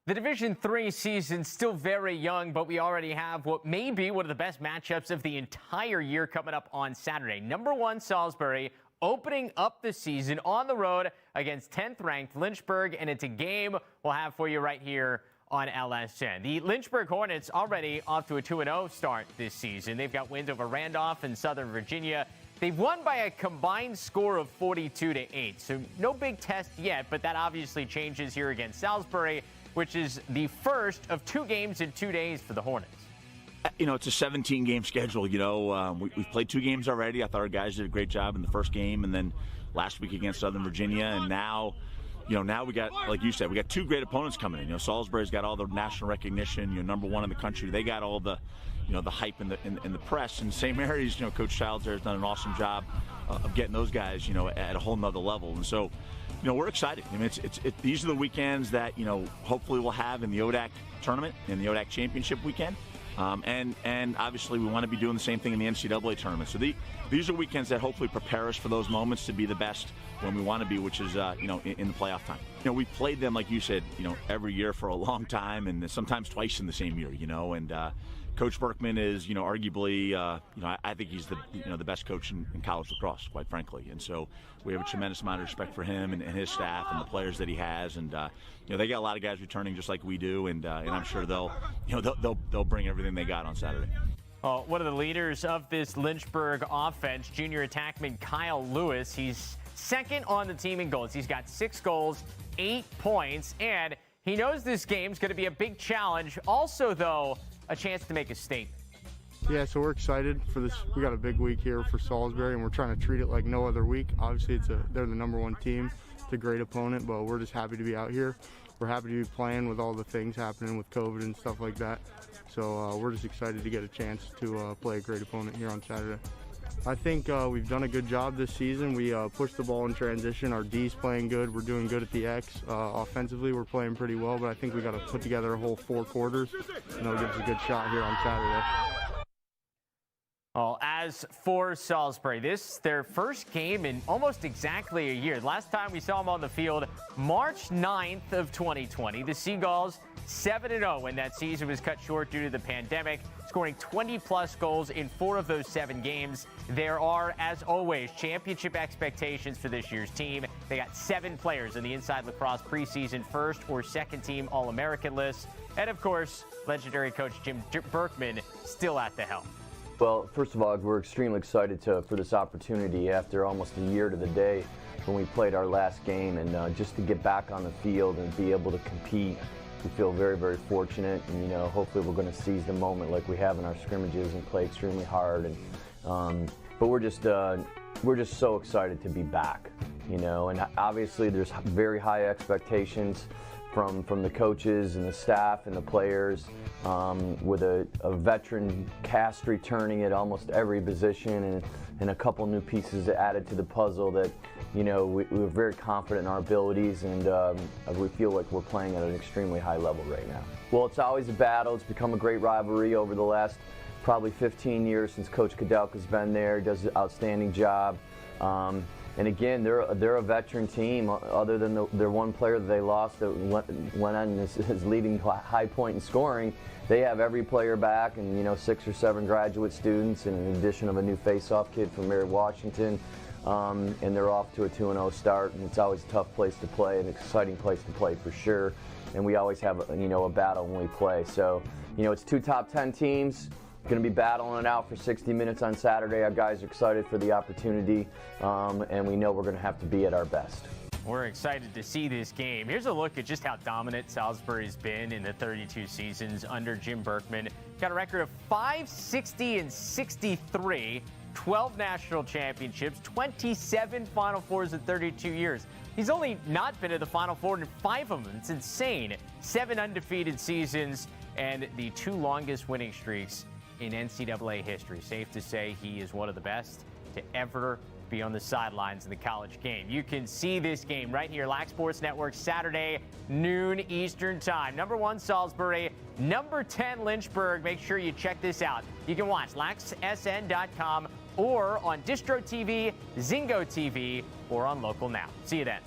The Division III season's still very young, but we already have what may be one of the best matchups of the entire year coming up on Saturday. Number 1 Salisbury opening up the season on the road against 10th-ranked Lynchburg, and it's a game we'll have for you right here on LSN. The Lynchburg Hornets already off to a 2-0 start this season. They've got wins over Randolph and Southern Virginia. They've won by a combined score of 42-8, so no big test yet, but that obviously changes here against Salisbury, which is the first of 2 games in 2 days for the Hornets. You know, it's a 17-game schedule. You know, we've played 2 games already. I thought our guys did a great job in the first game, and then last week against Southern Virginia. And now, you know, now we got, like you said, we got 2 great opponents coming in. You know, Salisbury's got all the national recognition. You know, number 1 in the country. They got all the, you know, the hype in the press. In St. Mary's, you know, Coach Childs there has done an awesome job of getting those guys, you know, at a whole nother level. And so, you know, we're excited. I mean, these are the weekends that, you know, hopefully we'll have in the ODAC tournament, in the ODAC championship weekend. And obviously we want to be doing the same thing in the NCAA tournament. So these are weekends that hopefully prepare us for those moments to be the best when we want to be, which is, you know, in the playoff time. You know, we played them, like you said, you know, every year for a long time, and sometimes twice in the same year, you know, and Coach Berkman is, you know, arguably, you know, I think he's the, you know, the best coach in college lacrosse, quite frankly. And so we have a tremendous amount of respect for him and his staff and the players that he has. And you know, they got a lot of guys returning just like we do, and I'm sure they'll bring everything they got on Saturday. Well, one of the leaders of this Lynchburg offense, junior attackman Kyle Lewis, he's second on the team in goals. He's got 6 goals, 8 points, and he knows this game's going to be a big challenge. Also, though, a chance to make a statement. Yeah, so we're excited for this. We got a big week here for Salisbury, and we're trying to treat it like no other week. Obviously, they're the number 1 team. It's a great opponent, but we're just happy to be out here. We're happy to be playing with all the things happening with COVID and stuff like that. So we're just excited to get a chance to play a great opponent here on Saturday. I think we've done a good job this season. We pushed the ball in transition. Our D's playing good. We're doing good at the X. Offensively, we're playing pretty well, but I think we got to put together a whole 4 quarters, and that'll give us a good shot here on Saturday. Well, as for Salisbury, this their first game in almost exactly a year. Last time we saw them on the field, March 9th of 2020. The Seagulls 7-0 when that season was cut short due to the pandemic, scoring 20-plus goals in 4 of those 7 games. There are, as always, championship expectations for this year's team. They got 7 players in the Inside Lacrosse preseason first or second team All-American list. And, of course, legendary coach Jim Berkman still at the helm. Well, first of all, we're extremely excited for this opportunity after almost a year to the day when we played our last game, and just to get back on the field and be able to compete. We feel very, very fortunate, and you know, hopefully we're going to seize the moment like we have in our scrimmages and play extremely hard. And but we're just so excited to be back, you know. And obviously there's very high expectations from the coaches and the staff and the players, with a veteran cast returning at almost every position, and a couple new pieces added to the puzzle that, you know, we're very confident in our abilities, and we feel like we're playing at an extremely high level right now. Well, it's always a battle. It's become a great rivalry over the last probably 15 years since Coach Kadelka's been there. He does an outstanding job. And again, they're a veteran team. Other than their 1 player that they lost that went on his leading high point in scoring, they have every player back, and you know, 6 or 7 graduate students, and in addition of a new face-off kid from Mary Washington, and they're off to a 2-0 start. And it's always a tough place to play, an exciting place to play for sure. And we always have a battle when we play. So you know, it's 2 top 10 teams. Going to be battling it out for 60 minutes on Saturday. Our guys are excited for the opportunity, and we know we're going to have to be at our best. We're excited to see this game. Here's a look at just how dominant Salisbury's been in the 32 seasons under Jim Berkman. Got a record of 560-63, 12 national championships, 27 Final Fours in 32 years. He's only not been at the Final Four in 5 of them. It's insane. 7 undefeated seasons and the 2 longest winning streaks in NCAA history. Safe to say he is one of the best to ever be on the sidelines in the college game. You can see this game right here, Lax Sports Network, Saturday, noon Eastern time. Number 1 Salisbury, number 10 Lynchburg. Make sure you check this out. You can watch laxsn.com or on Distro TV, Zingo TV, or on Local Now. See you then.